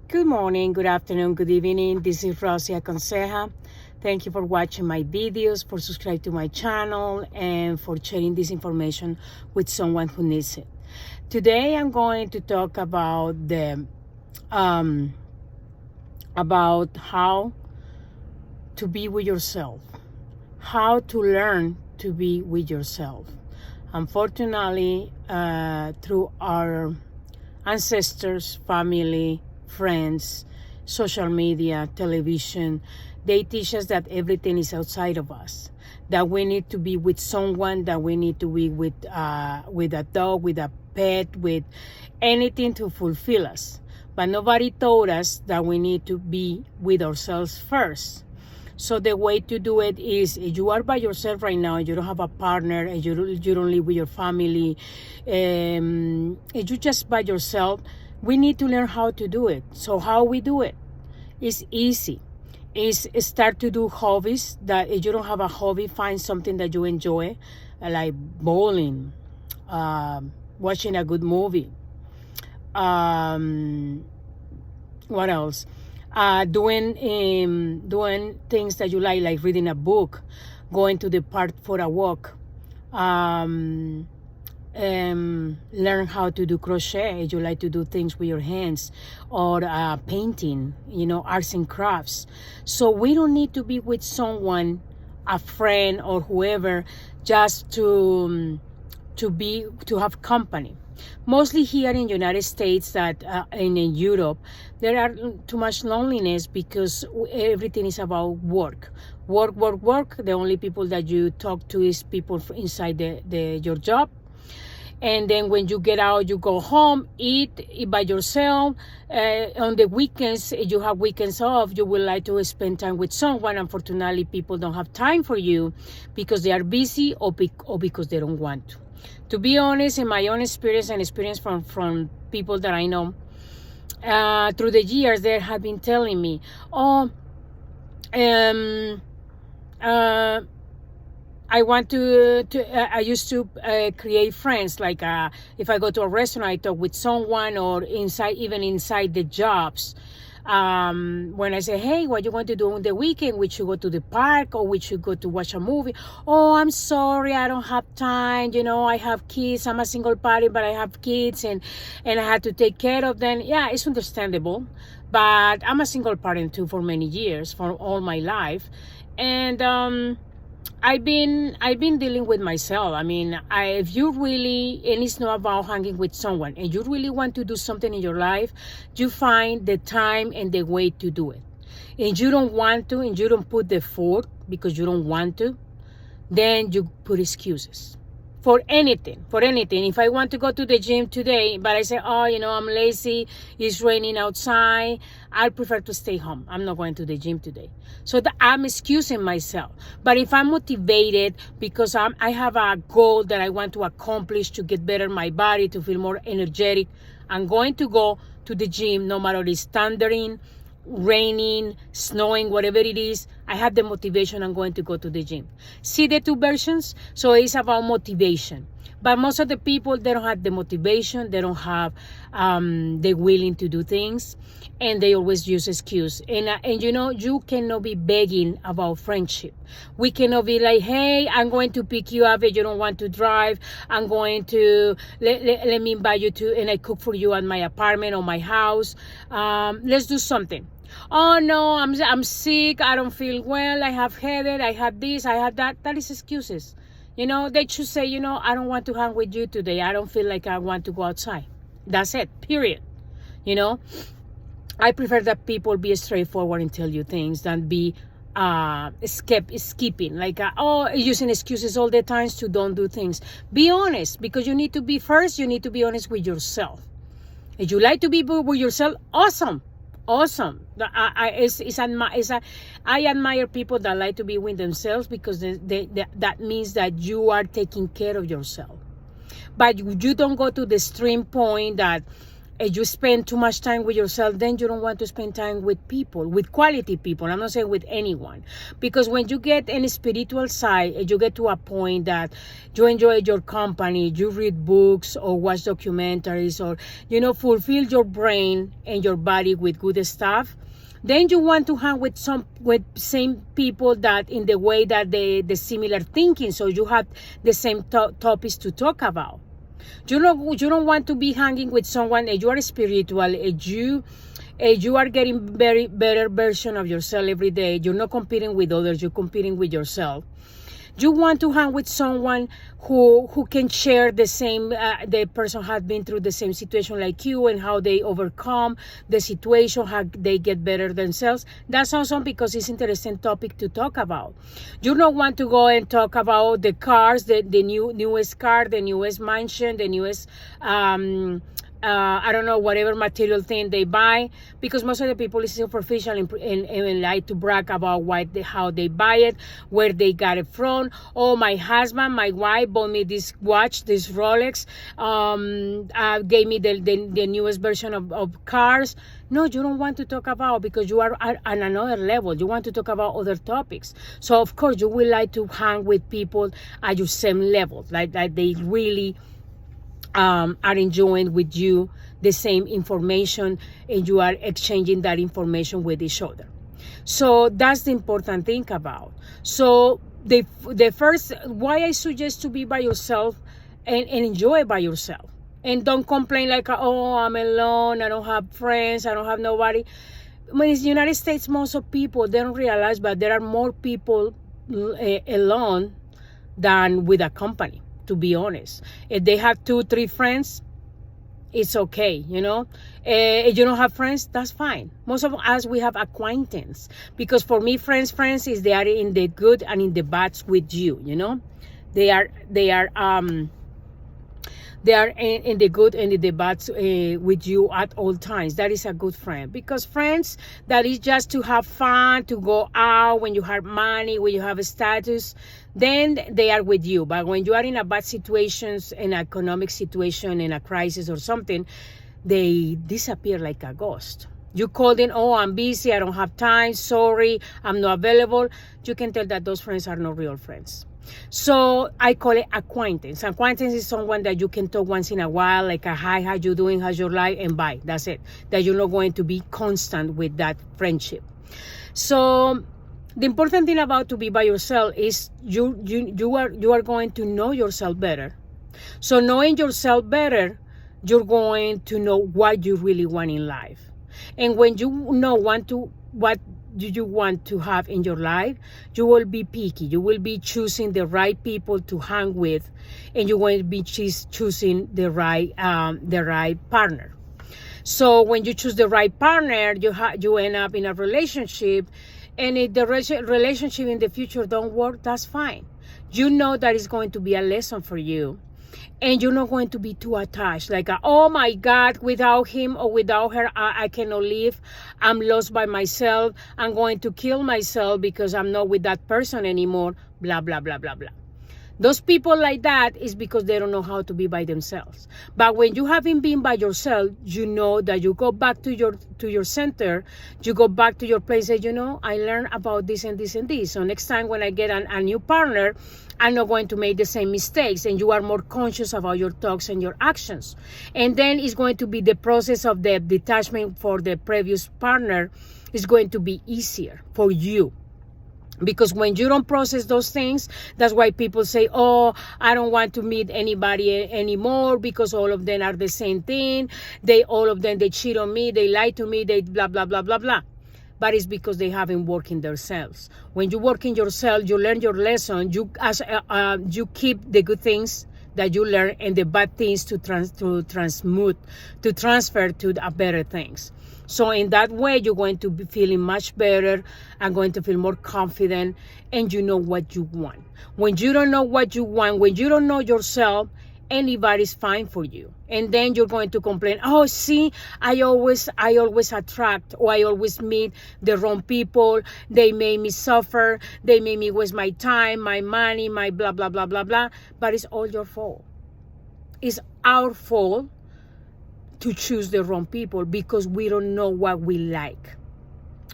Good morning, good afternoon, good evening. This is Rosia Conseja. Thank you for watching my videos, for subscribing to my channel, and for sharing this information with someone who needs it. Today, I'm going to talk about how to be with yourself, how to learn to be with yourself. Unfortunately, through our ancestors, family, friends, social media, television, they teach us that everything is outside of us, that we need to be with someone, that we need to be with a dog, with a pet, with anything to fulfill us. But nobody told us that we need to be with ourselves first. So the way to do it is, if you are by yourself right now, you don't have a partner, and you don't live with your family, if you just by yourself, we need to learn how to do it. So how we do it is easy. Is start to do hobbies. That if you don't have a hobby, find something that you enjoy, like bowling, watching a good movie. What else? Doing things that you like reading a book, going to the park for a walk, learn how to do crochet if you like to do things with your hands, or painting, arts and crafts. So we don't need to be with someone, a friend or whoever, just to have company. Mostly here in the United States, that and in Europe, there are too much loneliness because everything is about work. Work. The only people that you talk to is people inside your job. And then when you get out, you go home, eat by yourself. On the weekends, if you have weekends off, you would like to spend time with someone. Unfortunately, people don't have time for you because they are busy or because they don't want to. To be honest, in my own experience and experience from people that I know, through the years, they have been telling me, I want I used to create friends. Like if I go to a restaurant, I talk with someone, or even inside the jobs. When I say, hey, what you want to do on the weekend? We should go to the park, or we should go to watch a movie. Oh, I'm sorry, I don't have time. I have kids. I'm a single parent, but I have kids, and I have to take care of them. Yeah, it's understandable. But I'm a single parent too for many years, for all my life. And I've been dealing with myself. I mean, if you really, and it's not about hanging with someone, and you really want to do something in your life, you find the time and the way to do it. And you don't want to, and you don't put the effort because you don't want to, then you put excuses. For anything. If I want to go to the gym today, but I say, I'm lazy, it's raining outside, I prefer to stay home. I'm not going to the gym today. So I'm excusing myself. But if I'm motivated because I have a goal that I want to accomplish, to get better my body, to feel more energetic, I'm going to go to the gym no matter it's thundering, raining, snowing, whatever it is. I have the motivation. I'm going to go to the gym. See the two versions? So it's about motivation. But most of the people, they don't have the motivation. They don't have the willing to do things, and they always use excuse. And you cannot be begging about friendship. We cannot be like, hey, I'm going to pick you up if you don't want to drive. I'm going to let me invite you to, and I cook for you at my apartment or my house. Let's do something. Oh no, I'm sick, I don't feel well, I have headache, I have this, I have that. That is excuses. They should say, I don't want to hang with you today. I don't feel like I want to go outside. That's it, period. I prefer that people be straightforward and tell you things than be skipping, like using excuses all the time to don't do things. Be honest, because you need to be honest with yourself. If you like to be with yourself, awesome. I admire people that like to be with themselves, because that means that you are taking care of yourself. But you don't go to the extreme point that you spend too much time with yourself, then you don't want to spend time with people, with quality people. I'm not saying with anyone. Because when you get in a spiritual side, you get to a point that you enjoy your company, you read books or watch documentaries or, fulfill your brain and your body with good stuff. Then you want to hang with same people that in the way that the similar thinking, so you have the same topics to talk about. You don't want to be hanging with someone and you are spiritual and you are getting very better version of yourself every day. You're not competing with others, you're competing with yourself. You want to hang with someone who can share the same, the person has been through the same situation like you and how they overcome the situation, how they get better themselves. That's awesome because it's interesting topic to talk about. You don't want to go and talk about the cars, the newest car, the newest mansion, the newest, I don't know, whatever material thing they buy, because most of the people is superficial and like to brag about how they buy it, where they got it from. Oh, my husband, my wife bought me this watch, this Rolex, gave me the newest version of cars. No, you don't want to talk about, because you are at another level. You want to talk about other topics. So of course you will like to hang with people at your same level, like they really are enjoying with you the same information and you are exchanging that information with each other. So that's the important thing about. So the first, why I suggest to be by yourself and enjoy by yourself. And don't complain like, oh, I'm alone, I don't have friends, I don't have nobody. When it's the United States, most of people, they don't realize, but there are more people alone than with a company. To be honest, if they have 2-3 friends, it's okay, if you don't have friends, that's fine. Most of us, we have acquaintance, because for me, friends is they are in the good and in the bad with you. They are in the good and in the bad with you at all times. That is a good friend. Because friends, that is just to have fun, to go out when you have money, when you have a status, then they are with you. But when you are in a bad situations, an economic situation, in a crisis or something, they disappear like a ghost. You call them, oh, I'm busy, I don't have time, sorry, I'm not available. You can tell that those friends are not real friends. So I call it acquaintance. Acquaintance is someone that you can talk once in a while, like a hi, how you doing, how's your life, and bye. That's it. That you're not going to be constant with that friendship. So the important thing about to be by yourself is you are going to know yourself better. So knowing yourself better, you're going to know what you really want in life. And when you know what do you want to have in your life, you will be picky. You will be choosing the right people to hang with, and you're going to be choosing the right partner. So when you choose the right partner, you end up in a relationship, and if the relationship in the future don't work, that's fine. You know that it's going to be a lesson for you. And you're not going to be too attached, like, oh my God, without him or without her, I cannot live. I'm lost by myself. I'm going to kill myself because I'm not with that person anymore, blah, blah, blah, blah, blah. Those people like that is because they don't know how to be by themselves. But when you haven't been by yourself, you know that you go back to your center, you go back to your place and I learned about this and this and this. So next time when I get a new partner, I'm not going to make the same mistakes, and you are more conscious about your thoughts and your actions. And then it's going to be the process of the detachment for the previous partner is going to be easier for you. Because when you don't process those things, that's why people say, oh, I don't want to meet anybody anymore because all of them are the same thing. All of them, they cheat on me, they lie to me, they blah, blah, blah, blah, blah. But it's because they haven't worked in themselves. When you work in yourself, you learn your lesson. You keep the good things that you learn and the bad things to transfer to better things. So in that way, you're going to be feeling much better and going to feel more confident, and you know what you want. When you don't know what you want, when you don't know yourself, anybody's fine for you. And then you're going to complain, oh, see, I always attract, or I always meet the wrong people. They made me suffer. They made me waste my time, my money, my blah, blah, blah, blah, blah. But it's all your fault. It's our fault to choose the wrong people because we don't know what we like.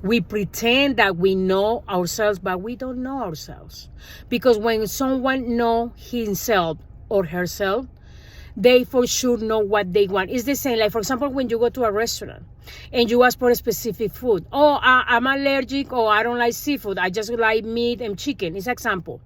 We pretend that we know ourselves, but we don't know ourselves. Because when someone knows himself or herself, they for sure know what they want. It's the same, like for example, when you go to a restaurant and you ask for a specific food. Oh, I'm allergic, or I don't like seafood. I just like meat and chicken. It's an example.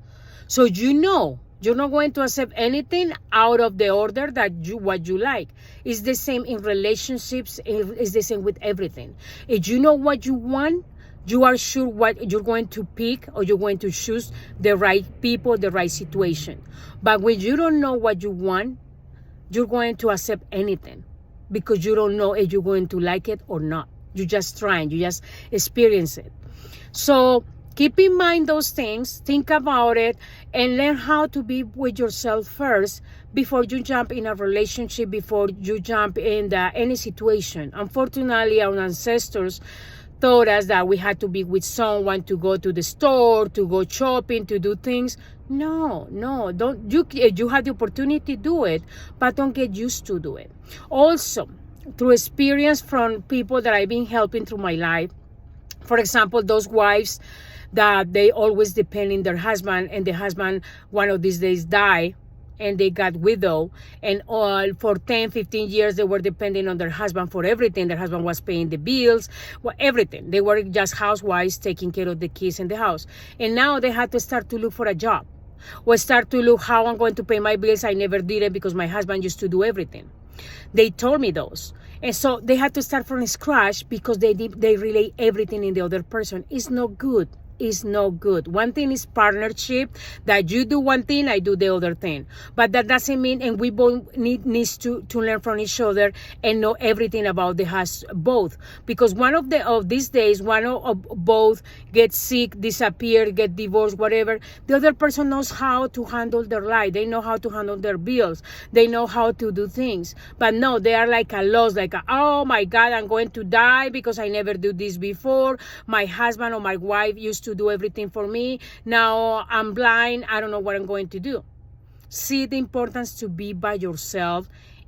So you know, you're not going to accept anything out of the order that what you like. It's the same in relationships. It's the same with everything. If you know what you want, you are sure what you're going to pick, or you're going to choose the right people, the right situation. But when you don't know what you want, you're going to accept anything because you don't know if you're going to like it or not. You're just trying, you just experience it. So keep in mind those things, think about it, and learn how to be with yourself first before you jump in a relationship, before you jump in any situation. Unfortunately, our ancestors taught us that we had to be with someone to go to the store, to go shopping, to do things. No, don't. You have the opportunity to do it, but don't get used to do it. Also, through experience from people that I've been helping through my life, for example, those wives that they always depend on their husband, and the husband one of these days die, and they got widow, and all for 10, 15 years they were depending on their husband for everything. Their husband was paying the bills, everything. They were just housewives taking care of the kids in the house. And now they had to start to look for a job, or start to look how I'm going to pay my bills. I never did it because my husband used to do everything. They told me those. And so they had to start from scratch because they relay everything in the other person. It's not good. Is no good. One thing is partnership, that you do one thing, I do the other thing. But that doesn't mean, and we both needs to learn from each other and know everything about both. Because one of these days, one of both gets sick, disappear, get divorced, whatever. The other person knows how to handle their life. They know how to handle their bills. They know how to do things. But no, they are like a loss, oh my God, I'm going to die because I never do this before. My husband or my wife used to do everything for me. Now I'm blind. I don't know what I'm going to do. See the importance to be by yourself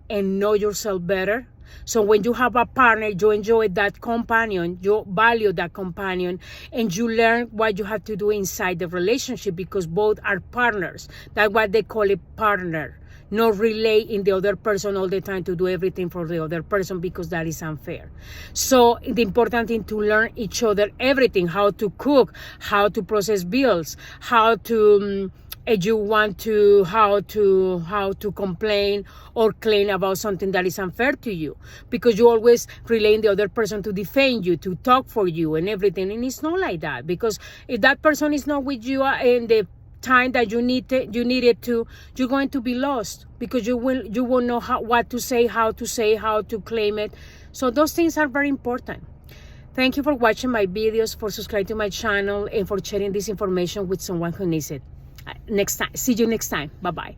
and know yourself better. So when you have a partner, you enjoy that companion, you value that companion, and you learn what you have to do inside the relationship, because both are partners. That's what they call a partner. Not relay in the other person all the time to do everything for the other person, because that is unfair. So the important thing to learn each other everything, how to cook, how to process bills, how to if you want to how to complain or claim about something that is unfair to you, because you always rely on the other person to defend you, to talk for you and everything. And it's not like that, because if that person is not with you in the time that you need it to, you're going to be lost, because you won't know what to say, how to claim it. So those things are very important. Thank you for watching my videos, for subscribing to my channel, and for sharing this information with someone who needs it. Next time, see you next time. Bye bye.